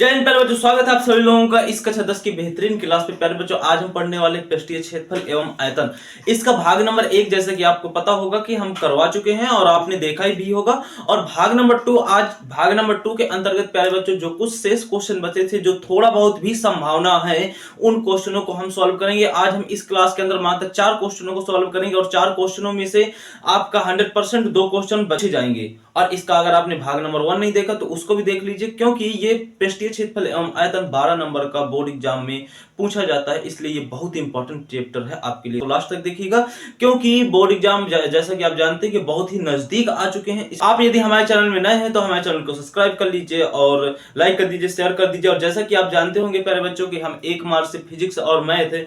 जय हिंद प्यारे बच्चों, स्वागत है आप सभी लोगों का इस कक्षा 10 की बेहतरीन क्लास पे। प्यारे बच्चों, आज हम पढ़ने वाले पृष्ठीय क्षेत्रफल एवं आयतन, इसका भाग नंबर 1 जैसे कि आपको पता होगा कि हम करवा चुके हैं और आपने देखा ही भी होगा। और भाग नंबर 2, आज भाग नंबर 2 के अंतर्गत प्यारे बच्चों जो कुछ शेष क्वेश्चन बचे थे, जो थोड़ा बहुत भी संभावना है, उन क्वेश्चनों को हम सॉल्व करेंगे। आज हम इस क्लास के अंदर मात्र 4 क्वेश्चनों को सॉल्व करेंगे और 4 क्वेश्चनों में से आपका 100% 2 क्वेश्चन बचे जाएंगे। और इसका अगर आपने भाग नंबर 1 नहीं देखा तो उसको भी देख लीजिए, क्योंकि ये पृष्ठीय क्षेत्रफल एवं आयतन 12 नंबर का बोर्ड एग्जाम में पूछा जाता है, इसलिए ये बहुत इंपॉर्टेंट चैप्टर है आपके लिए। तो लास्ट तक देखिएगा, क्योंकि बोर्ड एग्जाम जैसा कि आप जानते हैं कि बहुत ही नजदीक आ चुके हैं। आप यदि हमारे चैनल में नए हैं तो हमारे चैनल को सब्सक्राइब कर लीजिए और लाइक कर दीजिए, शेयर कर दीजिए। और जैसा कि आप जानते होंगे प्यारे बच्चों कि हम 1 मार्च से फिजिक्स और मैथ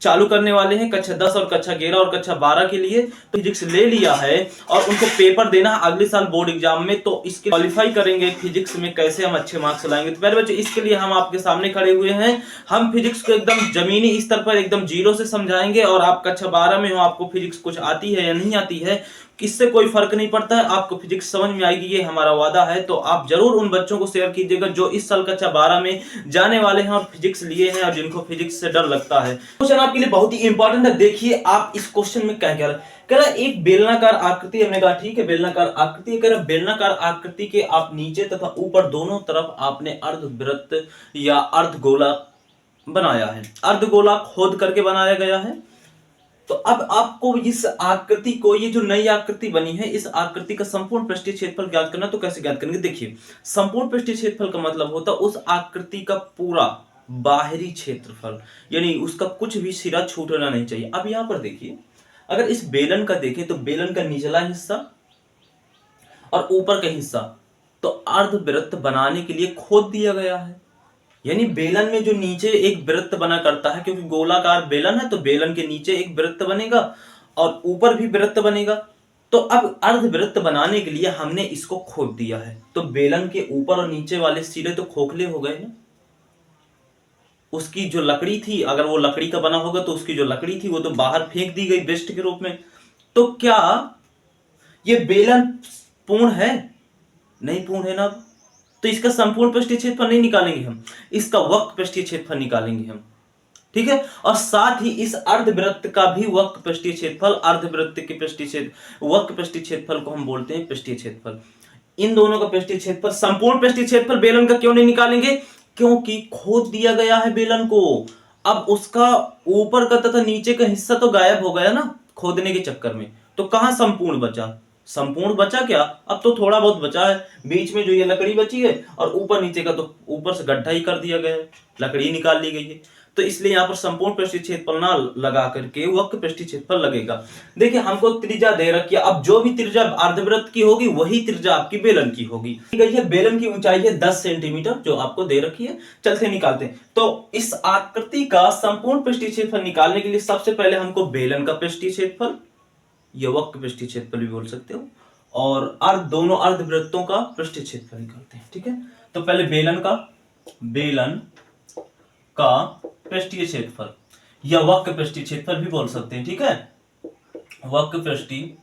चालू करने वाले हैं, कक्षा 10 और कक्षा 11 और कक्षा 12 के लिए। तो फिजिक्स ले लिया है और उनको पेपर देना है अगले साल बोर्ड एग्जाम में, तो इसके क्वालिफाई करेंगे फिजिक्स में, कैसे हम अच्छे मार्क्स लाएंगे। तो प्यारे बच्चों, इसके लिए हम आपके सामने खड़े हुए हैं। हम फिजिक्स को एकदम जमीनी स्तर पर एकदम जीरो से समझाएंगे। और आप कक्षा 12 में हो, आपको फिजिक्स कुछ आती है या नहीं आती है, इससे कोई फर्क नहीं पड़ता है, आपको फिजिक्स समझ में आएगी, ये हमारा वादा है। तो आप जरूर उन बच्चों को शेयर कीजिएगा जो इस साल कक्षा 12 में जाने वाले हैं और फिजिक्स लिए हैं और जिनको फिजिक्स से डर लगता है। क्वेश्चन आपके लिए बहुत ही इंपॉर्टेंट है। देखिए आप इस क्वेश्चन में क्या कह रहा है, एक बेलनाकार आकृति, हमने कहा ठीक है बेलनाकार आकृति, कह रहा बेलनाकार आकृति के आप नीचे तथा ऊपर दोनों तरफ आपने अर्धवृत्त या अर्धगोला बनाया है। अर्धगोला खोद करके बनाया गया है। तो अब आपको इस आकृति को, ये जो नई आकृति बनी है, इस आकृति का संपूर्ण पृष्ठीय क्षेत्रफल ज्ञात करना। तो कैसे ज्ञात करेंगे, देखिए संपूर्ण पृष्ठीय क्षेत्रफल का मतलब होता है उस आकृति का पूरा बाहरी क्षेत्रफल, यानी उसका कुछ भी सिरा छूटना नहीं चाहिए। अब यहां पर देखिए, अगर इस बेलन का देखें तो बेलन का निचला हिस्सा और ऊपर का हिस्सा तो अर्धवृत्त बनाने के लिए खोद दिया गया है। यानी बेलन में जो नीचे एक वृत्त बना करता है, क्योंकि गोलाकार बेलन है तो बेलन के नीचे एक वृत्त बनेगा और ऊपर भी वृत्त बनेगा। तो अब अर्धवृत्त बनाने के लिए हमने इसको खोद दिया है। तो बेलन के ऊपर और नीचे वाले सिरे तो खोखले हो गए ना। उसकी जो लकड़ी थी, अगर वो लकड़ी का बना होगा तो उसकी जो लकड़ी थी वो तो बाहर फेंक दी गई वेस्ट के रूप में। तो क्या ये बेलन पूर्ण है? नहीं पूर्ण है ना। तो इसका संपूर्ण पृष्ठीय क्षेत्रफल नहीं निकालेंगे हम, इसका वक्र पृष्ठीय क्षेत्रफल निकालेंगे हम, ठीक है। और साथ ही इस अर्धवृत्त का भी वक्र पृष्ठीय क्षेत्रफल, अर्धवृत्त के पृष्ठीय क्षेत्र वक्र पृष्ठीय क्षेत्रफल को हम बोलते हैं पृष्ठीय क्षेत्रफल। इन दोनों का पृष्ठीय क्षेत्रफल, संपूर्ण पृष्ठीय क्षेत्रफल बेलन का क्यों नहीं निकालेंगे, क्योंकि खोद दिया गया है बेलन को। अब उसका ऊपर का तथा नीचे का हिस्सा तो गायब हो गया ना खोदने के चक्कर में। तो कहां संपूर्ण बचा? संपूर्ण बचा क्या? अब तो थोड़ा बहुत बचा है, बीच में जो ये लकड़ी बची है और ऊपर नीचे का तो ऊपर से गड्ढा ही कर दिया गया है, लकड़ी निकाल ली गई है। तो इसलिए यहाँ पर संपूर्ण पृष्ठीय क्षेत्रफल ना लगा करके वक्र पृष्ठीय क्षेत्रफल लगेगा। देखिए हमको त्रिज्या दे रखी है, अब जो भी त्रिज्या अर्धवृत्त की होगी वही त्रिज्या आपकी बेलन की होगी। ठीक है, बेलन की ऊंचाई है 10 सेंटीमीटर जो आपको दे रखी है। चलते निकालते हैं। तो इस आकृति का संपूर्ण पृष्ठीय क्षेत्रफल निकालने के लिए सबसे पहले हमको बेलन का पृष्ठीय क्षेत्रफल, यह वक्र पृष्ठीय क्षेत्रफल भी बोल सकते हो, और दोनों अर्धवृत्तों का पृष्ठीय क्षेत्रफल निकालते हैं। ठीक है, तो पहले बेलन का पृष्ठीय क्षेत्रफल या वक्र पृष्ठीय क्षेत्रफल भी बोल सकते हैं। ठीक है, वक्र पृष्ठीय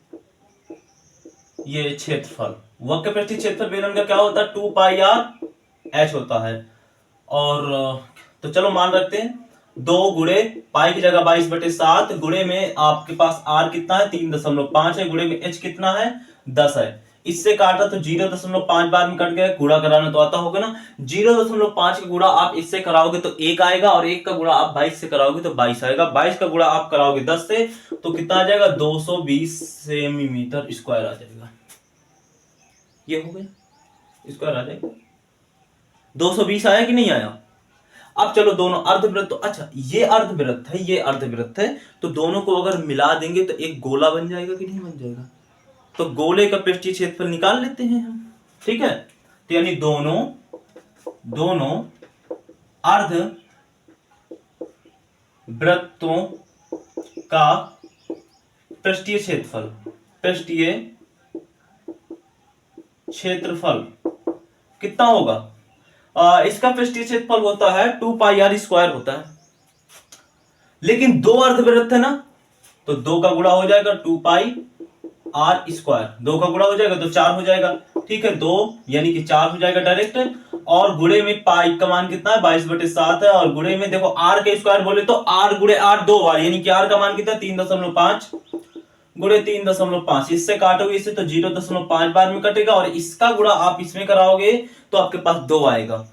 ये क्षेत्रफल, वक्र पृष्ठीय क्षेत्रफल बेलन का क्या होता है, 2 पाई r h होता है। और तो चलो मान रखते हैं 2 गुणे पाई की जगह 22/7 गुणे में आपके पास r कितना है 3.5 है, गुणे में h कितना है 10 है। इससे काटा तो 0.5 बार में कट गया, गुणा कराना तो आता होगा ना। 0.5 का गुणा आप इससे कराओगे तो 1 आएगा और 1 का गुणा आप 22 से कराओगे तो 22 आएगा। 22 का गुणा आप कराओगे 10 से तो कितना आ जाएगा 220 सेंटीमीटर स्क्वायर आ जाएगा। ये हो गया, स्क्वायर आ जाएगा। 220 आया कि नहीं आया? अब चलो दोनों अर्धवृत्त, तो अच्छा ये अर्धवृत्त है, ये अर्धवृत्त है, तो दोनों को अगर मिला देंगे तो एक गोला बन जाएगा कि नहीं बन जाएगा? तो गोले का पृष्ठीय क्षेत्रफल निकाल लेते हैं हम। ठीक है, तो यानी दोनों अर्धवृत्तों का पृष्ठीय क्षेत्रफल कितना होगा? इसका पृष्ठीय क्षेत्रफल होता है 2 पाई r स्क्वायर होता है। लेकिन 2 अर्धवृत्त है ना, तो 2 का गुणा हो जाएगा 2 पाई r स्क्वायर, 2 का गुणा हो जाएगा तो 4 हो जाएगा। ठीक है, 2 यानी कि 4 हो जाएगा डायरेक्ट। और गुणे में पाई का मान कितना है 22/7 है। और गुणे में देखो आर के स्क्वायर बोले तो आर गुणे आर 2 बार, यानी कि आर का मान कितना 3.5 गुणे 3.5। इससे काटोगे इसे तो 0.5 बार में कटेगा। और इसका गुणा आप इसमें कराओगे तो आपके पास 2 आएगा।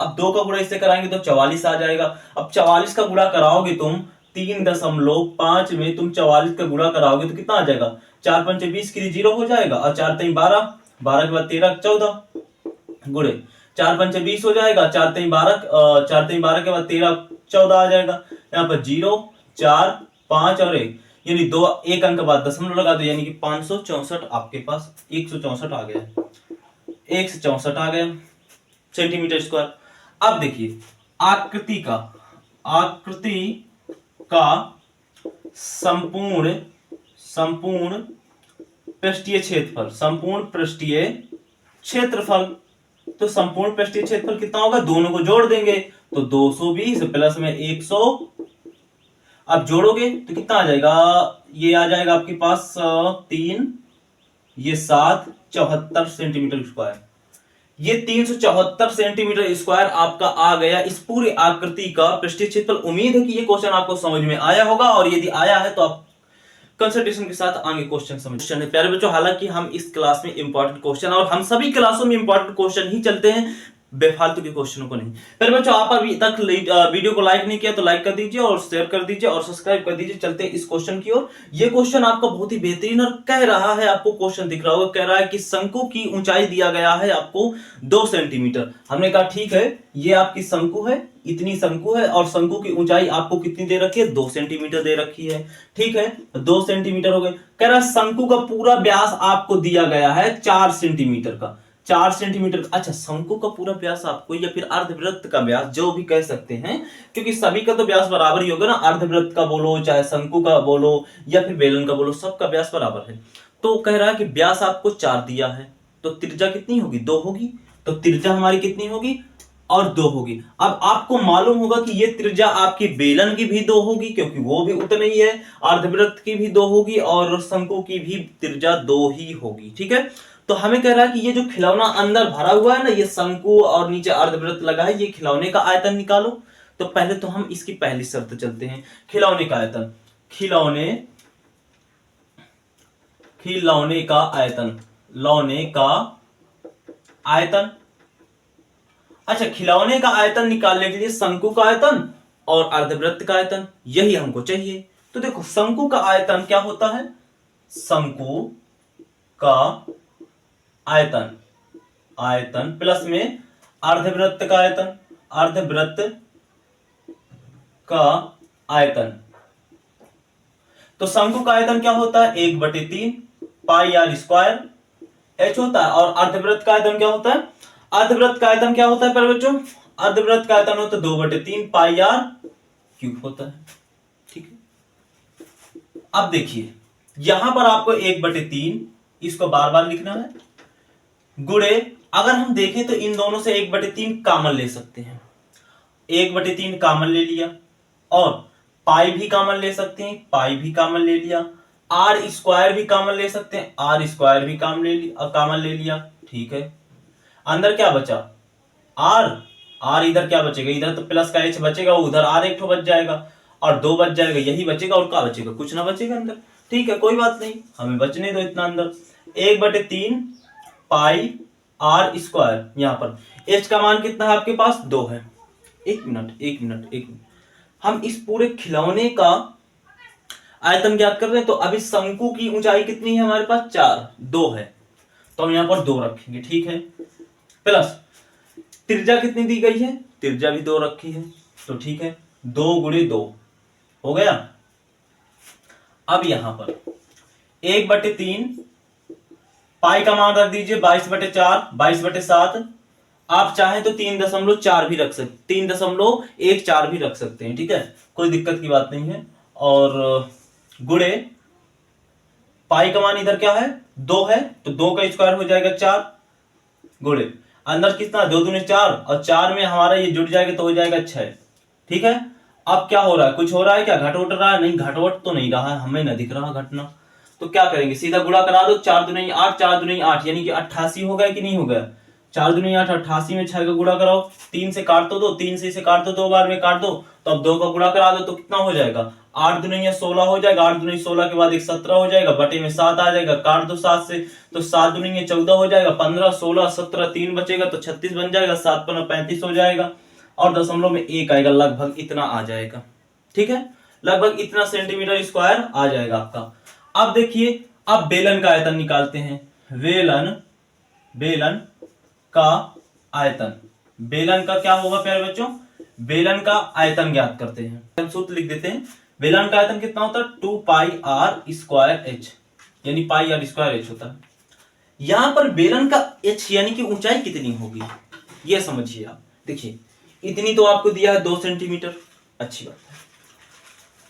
अब 2 का गुणा इससे कराएंगे तो 44 आ जाएगा। अब 44 का गुणा कराओगे तुम 3.5 में तुम 44 का गुणा कराओगे तो कितना आ जाएगा 4 5 20 के लिए 0 हो जाएगा। और 4 3 12, 12 के बाद 13 14 गुणे 4 5 20 हो जाएगा। 4 3 12, 4 3 12 के बाद 13 14 आ जाएगा। यहाँ पर 0 4 5 और 1, यानी 2 एक अंक बाद दशमलव लगा दो, यानी कि 564 आपके पास 164 आ गया, 164 आ गया सेंटीमीटर स्क्वायर। अब देखिए आकृति का संपूर्ण पृष्ठीय क्षेत्रफल, संपूर्ण पृष्ठीय क्षेत्रफल। तो संपूर्ण पृष्ठीय क्षेत्रफल कितना होगा, दोनों को जोड़ देंगे तो 220 प्लस में 100। अब जोड़ोगे तो कितना आ जाएगा, ये आ जाएगा आपके पास 3 ये 7 74 सेंटीमीटर स्क्वायर। ये 374 सेंटीमीटर स्क्वायर आपका आ गया इस पूरी आकृति का पृष्ठीय क्षेत्रफल। उम्मीद है कि ये क्वेश्चन आपको समझ में आया होगा, और यदि आया है तो आप कंसंट्रेशन के साथ आगे क्वेश्चन समझ। प्यारे बच्चों, हालांकि हम इस क्लास में इंपॉर्टेंट क्वेश्चन, और हम सभी क्लासों में इंपॉर्टेंट क्वेश्चन ही चलते हैं, बेफालतू के क्वेश्चनों को नहीं। प्यारे बच्चों, आप अभी तक वीडियो को लाइक नहीं किया तो लाइक कर दीजिए और शेयर कर दीजिए और सब्सक्राइब कर दीजिए। चलते हैं इस क्वेश्चन की ओर। ये क्वेश्चन आपका बहुत ही बेहतरीन और कह रहा है, आपको क्वेश्चन दिख रहा होगा, कह रहा है कि शंकु की ऊंचाई दिया गया है आपको 2 सेंटीमीटर। हमने कहा ठीक है, ये आपकी शंकु है, इतनी शंकु है, और शंकु की ऊंचाई आपको कितनी दे रखी है 2 सेंटीमीटर दे रखी है। ठीक है, 2 सेंटीमीटर हो गए। कह रहा है शंकु का पूरा व्यास आपको दिया गया है 4 सेंटीमीटर का, 4 सेंटीमीटर। अच्छा, शंकु का पूरा व्यास आपको, या फिर अर्धवृत्त का व्यास जो भी कह सकते हैं, क्योंकि सभी का तो व्यास बराबर ही होगा ना, अर्धवृत्त का बोलो चाहे शंकु का बोलो या फिर बेलन का बोलो, सबका व्यास बराबर है। तो कह रहा है कि व्यास आपको 4 दिया है, तो त्रिज्या कितनी होगी 2 होगी। तो त्रिज्या हमारी कितनी होगी और 2 होगी। अब आपको मालूम होगा कि ये त्रिज्या आपकी बेलन की भी 2 होगी, क्योंकि वो भी उतनी ही है, अर्धवृत्त की भी 2 होगी और शंकु की भी त्रिज्या 2 ही होगी। ठीक है, तो हमें कह रहा है कि ये जो खिलौना अंदर भरा हुआ है ना, ये शंकु और नीचे अर्धवृत्त लगा है, ये खिलौने का आयतन निकालो। तो पहले तो हम इसकी पहली शर्त चलते हैं, खिलौने का आयतन, खिलौने का आयतन, लौने का आयतन। अच्छा, खिलौने का आयतन निकालने के लिए शंकु का आयतन और अर्धवृत्त का आयतन यही हमको चाहिए। तो देखो शंकु का आयतन क्या होता है, शंकु का आयतन प्लस में अर्धवृत्त का आयतन, अर्धवृत्त का आयतन। तो शंकु का आयतन क्या होता है 1/3 पाई आर स्क्वायर एच होता है। और अर्धवृत्त का आयतन क्या होता है, अर्धवृत्त का आयतन क्या होता है पर बच्चों, अर्धवृत्त का आयतन होता है 2/3 पाई आर क्यूब होता है। ठीक है, अब देखिए यहां पर आपको 1/3 इसको बार बार लिखना है, गुणे अगर हम देखें तो इन दोनों से 1/3 कॉमन ले सकते हैं, 1/3 कॉमन ले लिया, और पाई भी कॉमन ले सकते हैं, पाई भी कॉमन ले लिया, आर स्क्वायर भी कॉमन ले सकते हैं, आर स्क्वायर भी कॉमन ले लिया। ठीक है, अंदर क्या बचा आर इधर क्या बचेगा, इधर तो प्लस का एच बचेगा, उधर आर एक बच जाएगा और 2 बच जाएगा, यही बचेगा और क्या बचेगा, कुछ ना बचेगा अंदर। ठीक है, कोई बात नहीं, हमें बचने दो इतना अंदर। 1/3 पाई आर स्क्वायर, यहां पर एच का मान कितना है आपके पास 2 है। एक मिनट, हम इस पूरे खिलौने का आयतन ज्ञात कर रहे हैं। तो अभी शंकु की ऊंचाई कितनी है हमारे पास 4, 2 है, तो हम यहां पर 2 रखेंगे। ठीक है, प्लस त्रिज्या कितनी दी गई है, त्रिज्या भी 2 रखी है, तो ठीक है 2 × 2 हो गया। अब यहां पर 1/3 पाई का मान रख दीजिए 22/4, 22/7। आप चाहें तो 3.4 भी रख सकते, 3.14 भी रख सकते हैं। ठीक है, कोई दिक्कत की बात नहीं है। और गुणे पाई का मान इधर क्या है 2 है, तो 2 का स्क्वायर हो जाएगा 4, गुणे अंदर कितना 2 दूनी 4 और 4 में हमारा ये जुड़ जाएगा तो हो जाएगा 6। ठीक है, अब क्या हो रहा है, कुछ हो रहा है क्या, घट उठ रहा है, नहीं घटवट तो नहीं रहा है, हमें ना दिख रहा घटना। तो क्या करेंगे, सीधा गुणा करा दो, 4 दूनी 8, 4 दूनी 8 यानी कि 88 हो गया कि नहीं हो गया। 4 दूनी 8, 88 में 6 का गुणा कराओ, 3 से काट दो, 3 से इसे काट दो, 2 बार में काट दो, तो अब 2 का गुणा करा दो तो कितना हो जाएगा, 8 दूनी 16 हो जाएगा, 8 दूनी 16 के बाद एक 17 हो जाएगा, बटे में 7 आ जाएगा, काट दो 7 से, तो 7 दूनी 14 हो जाएगा, 15 16 17 3 बचेगा तो 36 बन जाएगा, 7 पंजा 35 हो जाएगा, और दशमलव में 1 आएगा, लगभग इतना आ जाएगा। ठीक है, लगभग इतना सेंटीमीटर स्क्वायर आ जाएगा आपका। अब देखिए, अब बेलन का आयतन निकालते हैं। बेलन का आयतन, बेलन का क्या होगा प्यारे बच्चों, बेलन का आयतन ज्ञात करते हैं। हम सूत्र लिख देते हैं, बेलन का आयतन कितना होता है, 2 पाई आर स्क्वायर एच, यानी पाई आर स्क्वायर एच होता है। यहां पर बेलन का एच यानी कि ऊंचाई कितनी होगी, यह समझिए आप। देखिए, इतनी तो आपको दिया है 2 सेंटीमीटर, अच्छी बात है।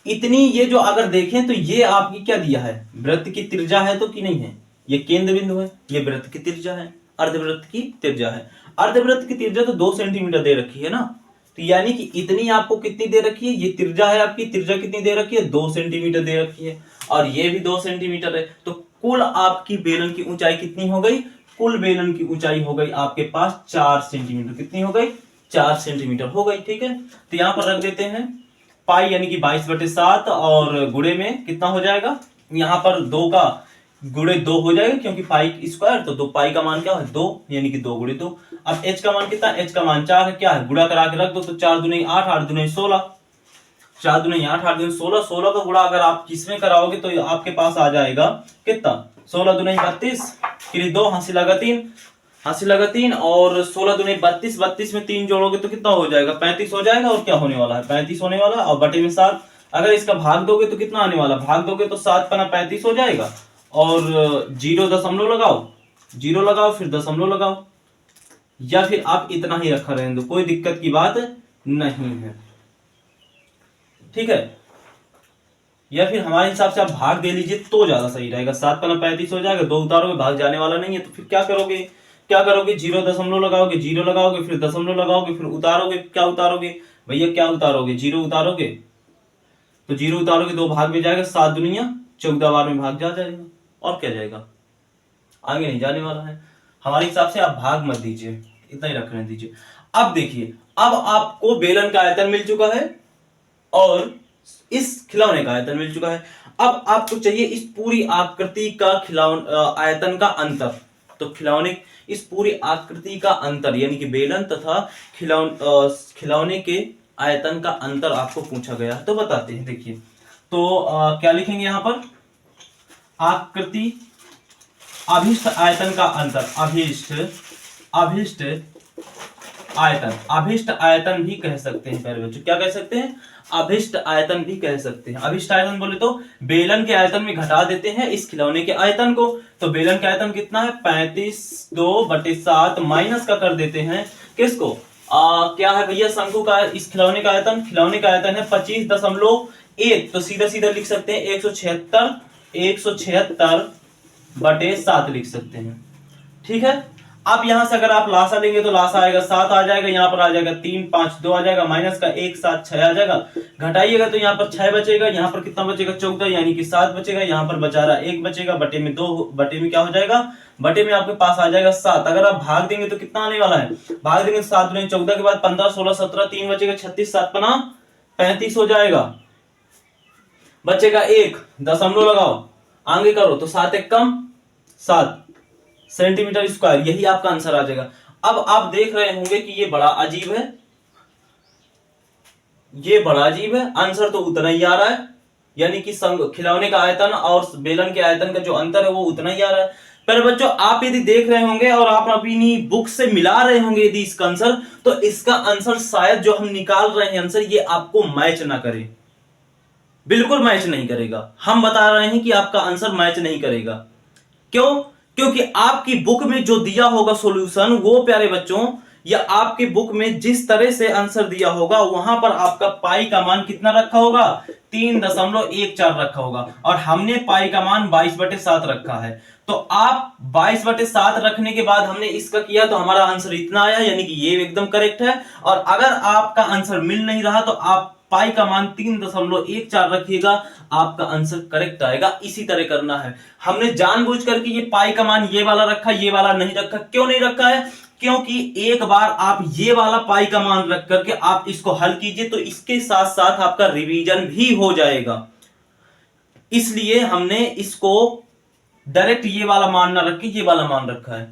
इतनी, ये जो अगर देखें तो ये आपकी क्या दिया है, वृत्त की त्रिज्या है तो कि नहीं है, ये केंद्र बिंदु है, ये वृत्त की त्रिज्या है, अर्धवृत्त की त्रिज्या है। अर्धवृत्त की त्रिज्या तो 2 सेंटीमीटर दे रखी है ना, तो यानी कि इतनी आपको कितनी दे रखी है, ये त्रिज्या है आपकी, त्रिज्या कितनी दे रखी है, 2 सेंटीमीटर दे रखी है, और ये भी 2 सेंटीमीटर है। तो कुल आपकी बेलन की ऊंचाई कितनी हो गई, कुल बेलन की ऊंचाई हो गई आपके पास 4 सेंटीमीटर। कितनी हो गई, 4 सेंटीमीटर हो गई। ठीक है, तो यहां पर रख देते हैं पाई यानी कि 22/7, और गुणे में कितना हो जाएगा, यहां पर 2 का गुणे 2 हो जाएगा, क्योंकि पाई स्क्वायर, तो 2 पाई का मान क्या है, 2, यानी कि 2 गुणे 2। अब एच का मान कितना, एच का मान 4 है, क्या है, गुणा करा के रख दो, तो 4 दूनी 8, 8 दूनी 16, 4 दूनी 8, 8 दूनी 16, 16 का गुणा अगर आप किसमें कराओगे तो आपके पास आ जाएगा कितना, 16 दूनी 32, फिर 2 हासिल लगा 3, हासिल लगा 3, और 16 दूनी 32, 32 में 3 जोड़ोगे तो कितना हो जाएगा, 35 हो जाएगा, और क्या होने वाला है, 35 होने वाला, और बटे में 7। अगर इसका भाग दोगे तो कितना आने वाला, भाग दोगे तो 7 पना 35 हो जाएगा, और 0 दशमलव लगाओ, 0 लगाओ, फिर दशमलव लगाओ, या फिर आप इतना ही रखा रहने दो, कोई दिक्कत की बात नहीं है। ठीक है, या फिर हमारे हिसाब से आप भाग दे लीजिए तो ज्यादा सही रहेगा, 7 पना 35 हो जाएगा, 2 उतारोगे, भाग जाने वाला नहीं है, तो फिर क्या करोगे, 0 दशमलव लगाओगे, 0 लगाओगे, फिर दशमलव लगाओगे, फिर उतारोगे, क्या उतारोगे भैया, क्या उतारोगे, 0 उतारोगे, तो 0 उतारोगे 2 भाग में जाएगा, 7 दुनिया 14 बार में भाग जा जाएगा, और क्या जाएगा, आगे नहीं जाने वाला है। हमारे हिसाब से आप भाग मत दीजिए, इतना ही रखने दीजिए। अब देखिए, अब आपको बेलन का आयतन मिल चुका है और इस खिलौने का आयतन मिल चुका है। अब आपको चाहिए इस पूरी आकृति का आयतन का अंतर। तो खिलौने, इस पूरी आकृति का अंतर यानी कि बेलन तथा खिलौने के आयतन का अंतर आपको पूछा गया, तो बताते हैं। देखिए, तो क्या लिखेंगे यहां पर, आकृति, अभिष्ट आयतन का अंतर, अभिष्ट आयतन, अभिष्ट आयतन भी कह सकते हैं प्यारे बच्चों, क्या कह सकते हैं, अभिष्ट आयतन भी कह सकते हैं। अभिष्ट आयतन बोले तो बेलन के आयतन में घटा देते हैं इस खिलौने के आयतन को, तो बेलन के आयतन कितना है, 35/2/7 माइनस का कर देते हैं किसको, क्या है भैया, शंकु का, इस खिलौने का आयतन, खिलौने का आयतन है 25.1, तो सीधा सीधा लिख सकते हैं 176/7 लिख सकते हैं। ठीक है, अब यहां से अगर आप लासा लेंगे तो लासा आएगा 7 आ जाएगा, यहाँ पर आ जाएगा 3 5 2 आ जाएगा, माइनस का 1 7 6 आ जाएगा, घटाइएगा तो यहाँ पर 6 बचेगा, यहाँ पर कितना बचेगा 14, यानी कि 7 बचेगा, यहाँ पर बचा रहा 1 बचेगा, बटे में 2, बटे में क्या हो जाएगा, बटे में आपके पास आ जाएगा 7। अगर आप भाग देंगे तो कितना आने वाला है, भाग देंगे 7 में 14 के बाद 15 16 17 3 बचेगा, 36 7 पना 35 हो जाएगा, बचेगा 1, दशमलव लगाओ, आगे करो तो 7 1 कम 7 सेंटीमीटर स्क्वायर, यही आपका आंसर आ जाएगा। अब आप देख रहे होंगे कि ये बड़ा अजीब है, ये बड़ा अजीब है, आंसर तो उतना ही आ रहा है, यानी कि खिलौने का आयतन और बेलन के आयतन का जो अंतर है वो उतना ही आ रहा है। पर बच्चों, आप यदि देख रहे होंगे और आप अपनी बुक से मिला रहे होंगे यदि इसका आंसर, तो इसका आंसर शायद जो हम निकाल रहे हैं आंसर, ये आपको मैच ना करे, बिल्कुल मैच नहीं करेगा। हम बता रहे हैं कि आपका आंसर मैच नहीं करेगा। क्यों? क्योंकि आपकी बुक में जो दिया होगा सॉल्यूशन, वो प्यारे बच्चों, या आपकी बुक में जिस तरह से आंसर दिया होगा, वहां पर आपका पाई का मान कितना रखा होगा, 3.14 रखा होगा, और हमने पाई का मान 22/7 रखा है। तो आप 22/7 रखने के बाद हमने इसका किया तो हमारा आंसर इतना आया, यानी कि ये एकदम करेक्ट है। और अगर आपका आंसर मिल नहीं रहा तो आप पाई का मान 3.14 रखिएगा, आपका आंसर करेक्ट आएगा। इसी तरह करना है। हमने जानबूझ करके ये पाई का मान ये वाला रखा, ये वाला नहीं रखा। क्यों नहीं रखा है? क्योंकि एक बार आप ये वाला पाई का मान रख करके आप इसको हल कीजिए तो इसके साथ साथ आपका रिवीजन भी हो जाएगा। इसलिए हमने इसको डायरेक्ट ये वाला मान ना रख के ये वाला मान रखा है,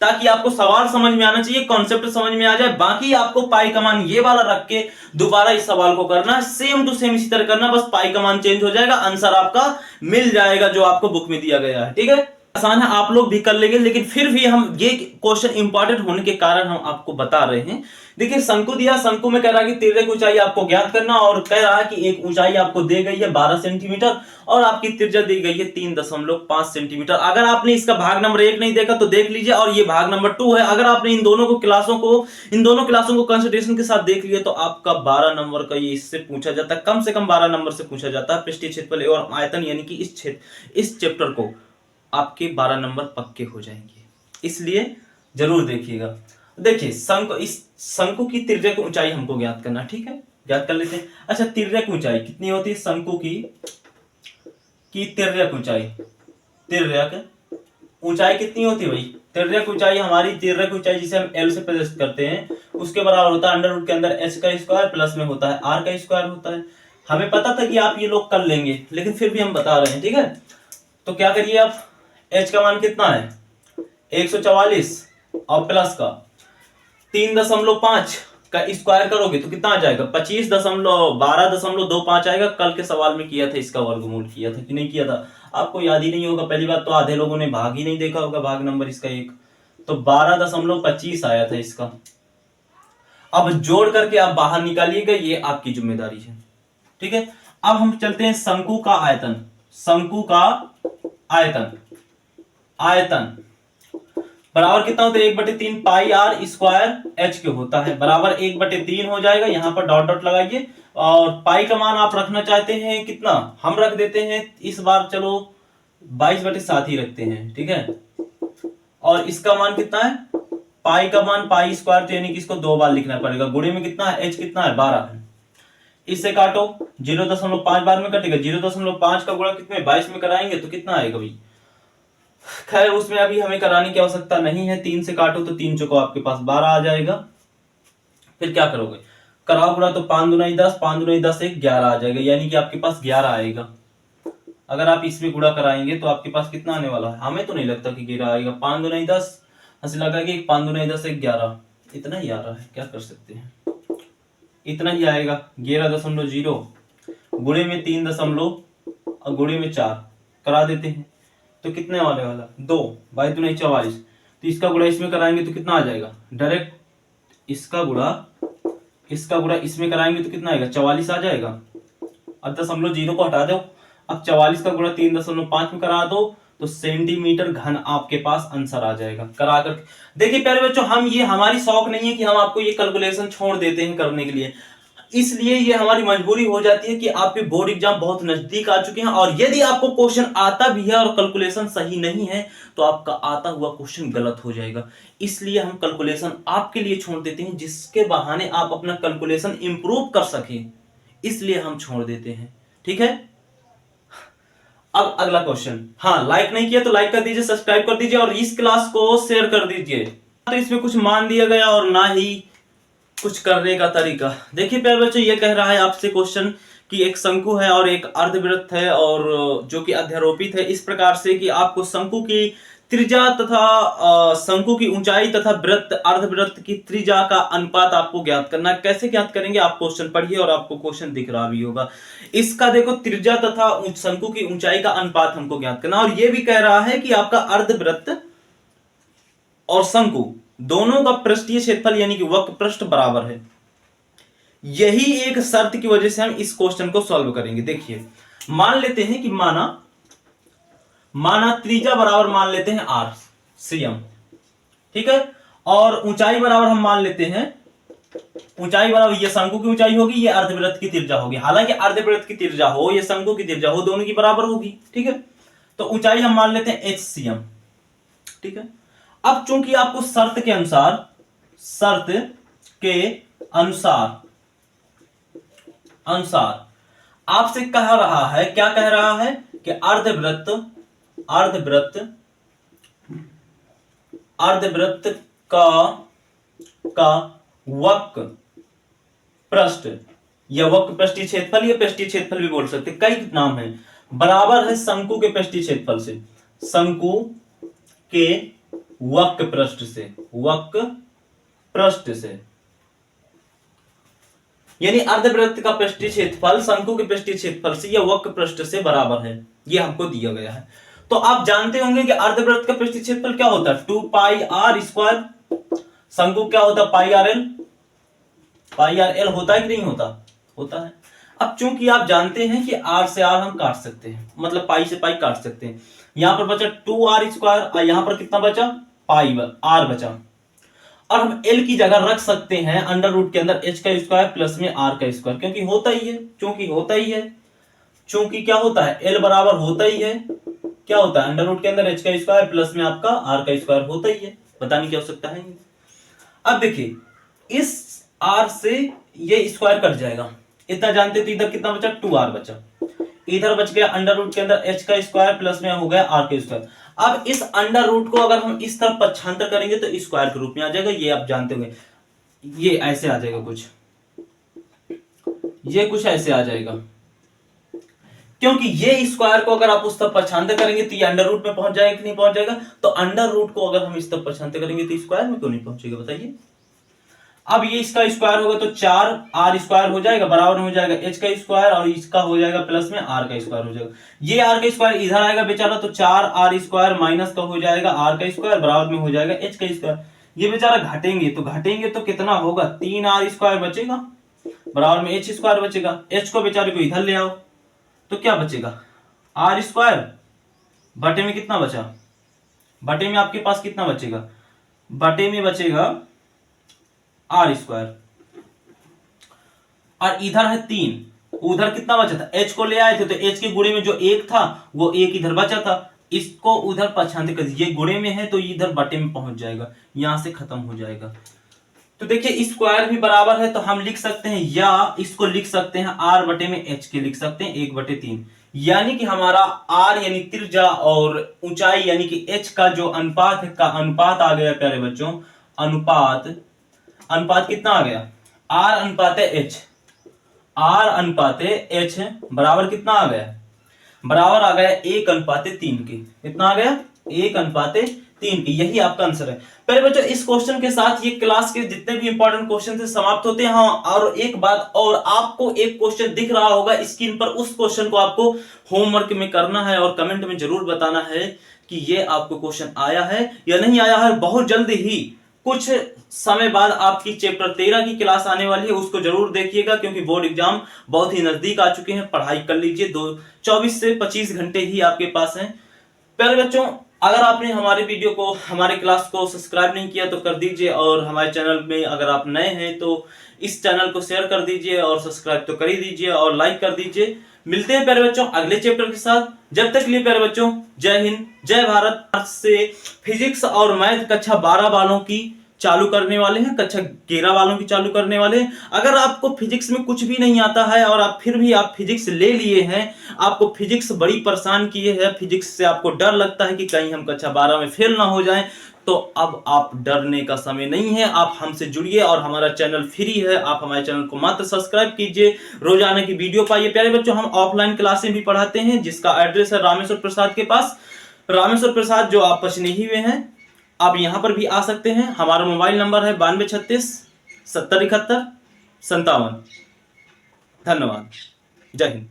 ताकि आपको सवाल समझ में आना चाहिए, कॉन्सेप्ट समझ में आ जाए। बाकी आपको पाई का मान ये वाला रख के दोबारा इस सवाल को करना है, सेम टू सेम इसी तरह करना, बस पाई का मान चेंज हो जाएगा, आंसर आपका मिल जाएगा जो आपको बुक में दिया गया है। ठीक है, आसान है, आप लोग भी कर लेंगे, लेकिन फिर भी हम ये क्वेश्चन इंपॉर्टेंट होने के कारण हम आपको बता रहे हैं। देखिए शंकु दिया, शंकु में कह रहा है कि तिर्यक ऊंचाई आपको ज्ञात करना, और कह रहा है कि एक ऊंचाई आपको दी गई है 12 सेंटीमीटर और आपकी त्रिज्या दी गई है 3.5 सेंटीमीटर। अगर आपने इसका भाग नंबर 1 नहीं देखा तो देख लीजिए, और ये भाग नंबर 2 है। अगर आपने इन दोनों क्लासों को कंसिडरेशन के साथ देख लिया तो आपका 12 नंबर का ये इससे पूछा जाता है, कम से कम 12 नंबर से पूछा जाता है पृष्ठीय क्षेत्रफल एवं आयतन, यानी कि इस चैप्टर को आपके 12 नंबर पक्के हो जाएंगे, इसलिए जरूर देखिएगा। देखिए शंकु की तिर्यक ऊंचाई हमको ज्ञात करना, ठीक है, ज्ञात कर लेते हैं। अच्छा, तिर्यक ऊंचाई कितनी होती है? शंकु की तिर्यक ऊंचाई कितनी होती है भाई? तिर्यक ऊंचाई, हमारी तिर्यक ऊंचाई जिसे हम एल से प्रदर्शित करते हैं उसके बराबर होता है अंडर रूट के अंदर एच का स्क्वायर प्लस में होता है आर का स्क्वायर होता है। हमें पता था कि आप ये लोग कर लेंगे, लेकिन फिर भी हम बता रहे हैं, ठीक है। तो क्या करिए आप, एच का मान कितना है 144 और प्लस का 3.5 का स्क्वायर करोगे तो कितना आ जाएगा 25.12.25 आएगा। कल के सवाल में किया था, इसका वर्गमूल किया था कि नहीं किया था, आपको याद ही नहीं होगा। पहली बात तो आधे लोगों ने भाग ही नहीं देखा होगा, भाग नंबर इसका 1, तो 12.25 आया था इसका। अब जोड़ करके आप बाहर निकालिएगा, ये आपकी जिम्मेदारी है, ठीक है। अब हम चलते हैं शंकु का आयतन। शंकु का आयतन बराबर कितना होता है 1/3 पाई आर स्क्वायर एच के होता है, बराबर 1/3 हो जाएगा। यहां पर डॉट डॉट लगाइए, और पाई का मान आप रखना चाहते हैं कितना, हम रख देते हैं इस बार, चलो 22/7 ही रखते हैं, ठीक है। और इसका मान कितना है, पाई का मान पाई स्क्वायर, तो यानी कि इसको 2 बार लिखना पड़ेगा। गुणे में कितना है, एच कितना है 12 है। इससे काटो 0.5 बार में कटेगा, 0.5 का गुणा कितने 22 में कराएंगे तो कितना आएगा भाई। खैर उसमें अभी हमें कराने की आवश्यकता नहीं है, 3 से काटो तो 3 चौको आपके पास 12 आ जाएगा। फिर क्या करोगे, कराओ गुणा तो 5 दूना 10, 5 दूना 10 एक 11 आ जाएगा, यानी कि आपके पास 11 आएगा। अगर आप इसमें गुणा कराएंगे तो आपके पास कितना आने वाला है, हमें तो नहीं लगता कि 11 आएगा। 5 दूना 10 हंसी लगा कि 5 दूना 10 एक 11, इतना ही आ रहा है, क्या कर सकते हैं, इतना ही आएगा। 11.0 गुणे में 3 गुणे में 4 करा देते हैं तो कितने वाले वाला 2, 22 दूना 44, तो इसका गुणा इसमें कराएंगे तो कितना आ जाएगा, डायरेक्ट इसका गुणा इसमें कराएंगे तो कितना आएगा 44 आ जाएगा। अब 0.0 को हटा दो, अब 44 का गुणा 3.5 में करा दो तो सेंटीमीटर घन आपके पास आंसर आ जाएगा। करा कर देखिए प्यारे बच्चों, हम ये हमारी शौक नहीं है कि हम आपको ये कैलकुलेशन छोड़ देते हैं करने के लिए, इसलिए ये हमारी मजबूरी हो जाती है कि आपके बोर्ड एग्जाम बहुत नजदीक आ चुके हैं, और यदि आपको क्वेश्चन आता भी है और कैलकुलेशन सही नहीं है तो आपका आता हुआ क्वेश्चन गलत हो जाएगा। इसलिए हम कैलकुलेशन आपके लिए छोड़ देते हैं, जिसके बहाने आप अपना कैलकुलेशन इंप्रूव कर सकें, इसलिए हम छोड़ देते हैं, ठीक है। अब अगला क्वेश्चन, हाँ लाइक नहीं किया तो लाइक कर दीजिए, सब्सक्राइब कर दीजिए और इस क्लास को शेयर कर दीजिए। तो इसमें कुछ मान दिया गया और ना ही कुछ करने का तरीका। देखिए प्यारे बच्चों, ये कह रहा है आपसे क्वेश्चन कि एक शंकु है और एक अर्धवृत्त है, और जो कि अध्यारोपित है इस प्रकार से कि आपको शंकु की त्रिज्या तथा शंकु की ऊंचाई तथा वृत्त अर्धवृत्त की त्रिज्या का अनुपात आपको ज्ञात करना है। कैसे ज्ञात करेंगे, आप क्वेश्चन पढ़िए और आपको क्वेश्चन दिख रहा भी होगा। इसका देखो, त्रिज्या तथा शंकु की ऊंचाई का अनुपात हमको ज्ञात करना, और ये भी कह रहा है कि आपका अर्धवृत्त और शंकु दोनों का पृष्ठीय क्षेत्रफल यानी कि वक्र पृष्ठ बराबर है। यही एक शर्त की वजह से हम इस क्वेश्चन को सॉल्व करेंगे। देखिए मान लेते हैं कि माना त्रिज्या बराबर मान लेते हैं आर cm, ठीक है, और ऊंचाई बराबर हम मान लेते हैं, ऊंचाई बराबर ये शंकु की ऊंचाई होगी, ये अर्धवृत्त की त्रिज्या होगी। हालांकि अर्धवृत्त की त्रिज्या हो या शंकु की त्रिज्या हो, दोनों की बराबर होगी, ठीक है। तो ऊंचाई हम मान लेते हैं hcm, ठीक है। अब चूंकि आपको शर्त के अनुसार आपसे कह रहा है, क्या कह रहा है कि अर्धवृत्त का वक्र पृष्ठ या वक्र पृष्ठीय क्षेत्रफल या पृष्ठीय क्षेत्रफल भी बोल सकते, कई नाम है, बराबर है शंकु के पृष्ठीय क्षेत्रफल से, शंकु के वक्र पृष्ठ से, यानी अर्धवृत्त का पृष्ठीय क्षेत्रफल शंकु के पृष्ठीय क्षेत्रफल से या वक्र पृष्ठ से बराबर है, ये हमको दिया गया है। तो आप जानते होंगे कि अर्धवृत्त का पृष्ठीय क्षेत्रफल क्या होता है, 2 पाई आर स्क्वायर, शंकु क्या होता है, पाई आर एल होता है कि नहीं होता, होता है। अब चूंकि आप जानते हैं कि आर से आर हम काट सकते हैं, मतलब पाई से पाई काट सकते हैं, यहां पर बचा 2r स्क्वायर और यहां पर कितना बचा, पाई आर बचा, और हम एल की जगह रख सकते हैं अंडर रूट के अंदर h का स्क्वायर प्लस में r का स्क्वायर, क्योंकि होता ही है, चूंकि क्या होता है, l बराबर होता ही है, क्या होता है, अंडर रूट के अंदर h का स्क्वायर प्लस में आपका r का स्क्वायर होता ही है, बताने की आवश्यकता है। अब देखिए इस r से ये स्क्वायर कट जाएगा, इतना जानते तो इधर कितना बचा, 2r बचा, इधर बच गया अंडर रूट के अंदर h का स्क्वायर प्लस में हो गया r का स्क्वायर। अब इस अंडर रूट को अगर हम इस तरफ पक्षांतर करेंगे तो स्क्वायर के रूप में आ जाएगा, ये आप जानते होंगे, ये ऐसे आ जाएगा कुछ, ये कुछ ऐसे आ जाएगा, क्योंकि ये स्क्वायर को अगर आप उस तरफ पक्षांतर करेंगे तो ये अंडर रूट में पहुंच जाएगा कि नहीं पहुंच जाएगा, तो अंडर रूट को अगर हम इस तरफ पक्षांतर करेंगे तो स्क्वायर में क्यों नहीं पहुंचेगा, बताइए। अब ये इसका स्क्वायर होगा तो 4r स्क्वायर हो जाएगा, बराबर हो जाएगा h का स्क्वायर, और इसका हो जाएगा प्लस में r का स्क्वायर हो जाएगा, ये r का स्क्वायर इधर आएगा बेचारा, तो 4r स्क्वायर माइनस का हो जाएगा r का स्क्वायर, बराबर में हो जाएगा h का स्क्वायर, ये बेचारा घटेंगे तो कितना होगा, 3r स्क्वायर बचेगा, बराबर में h स्क्वायर बचेगा, h को बेचारे को इधर ले आओ तो क्या बचेगा, r स्क्वायर बटे में कितना बचा, बटे में आपके पास कितना बचेगा, बटे में बचेगा आर स्क्वायर, और इधर है 3, उधर कितना बचा था, h को ले आए थे तो h के गुणे में जो 1 था वो 1 इधर बचा था, इसको उधर पक्षांतर कर दीजिए, गुणे में है तो इधर बटे में पहुंच जाएगा, यहां से खत्म हो जाएगा। तो देखिए स्क्वायर भी बराबर है तो हम लिख सकते हैं, या इसको लिख सकते हैं r बटे में h के लिख सकते हैं 1/3, यानी कि हमारा r यानी त्रिज्या और ऊंचाई यानी कि h का जो अनुपात है, का अनुपात आ गया प्यारे बच्चों, अनुपात कितना आ गया, r अनुपात h बराबर कितना आ गया, बराबर आ गया 1:3 के, कितना आ गया, 1:3 के, यही आपका आंसर है। पहले बच्चों इस क्वेश्चन के साथ ये क्लास के जितने भी इंपॉर्टेंट क्वेश्चन थे समाप्त होते हैं। हाँ, और एक बात और, आपको एक क्वेश्चन दिख रहा होगा स्क्रीन पर, उस क्वेश्चन को आपको होमवर्क में करना है और कमेंट में जरूर बताना है कि ये आपको क्वेश्चन आया है या नहीं आया है। बहुत जल्द ही कुछ समय बाद आपकी चैप्टर 13 की क्लास आने वाली है, उसको जरूर देखिएगा, क्योंकि बोर्ड एग्जाम बहुत ही नजदीक आ चुके हैं। पढ़ाई कर लीजिए, 24 से 25 घंटे ही आपके पास हैं। प्यारे बच्चों, अगर आपने हमारे वीडियो को, हमारे क्लास को सब्सक्राइब नहीं किया तो कर दीजिए, और हमारे चैनल में अगर आप नए हैं तो इस चैनल को शेयर कर दीजिए, और सब्सक्राइब तो कर ही दीजिए और लाइक कर दीजिए। मिलते हैं प्यारे बच्चों अगले चैप्टर के साथ, जब तक के लिए प्यारे बच्चों जय हिंद जय भारत। आज से फिजिक्स और मैथ कक्षा 12 वालों की चालू करने वाले हैं, कक्षा 11 वालों की चालू करने वाले हैं। अगर आपको फिजिक्स में कुछ भी नहीं आता है और आप फिर भी आप फिजिक्स ले लिए हैं, आपको फिजिक्स बड़ी परेशान किए है, फिजिक्स से आपको डर लगता है कि कहीं हम कक्षा 12 में फेल ना हो जाएं, तो अब आप डरने का समय नहीं है। आप हमसे जुड़िए और हमारा चैनल फ्री है, आप हमारे चैनल को मात्र सब्सक्राइब कीजिए, रोजाना की वीडियो पाइए। प्यारे बच्चों, हम ऑफलाइन क्लासें भी पढ़ाते हैं, जिसका एड्रेस है रामेश्वर प्रसाद के पास, रामेश्वर प्रसाद जो आप पचनेही में हैं, आप यहां पर भी आ सकते हैं। हमारा मोबाइल नंबर है 9236 7071 57। धन्यवाद, जय हिंद।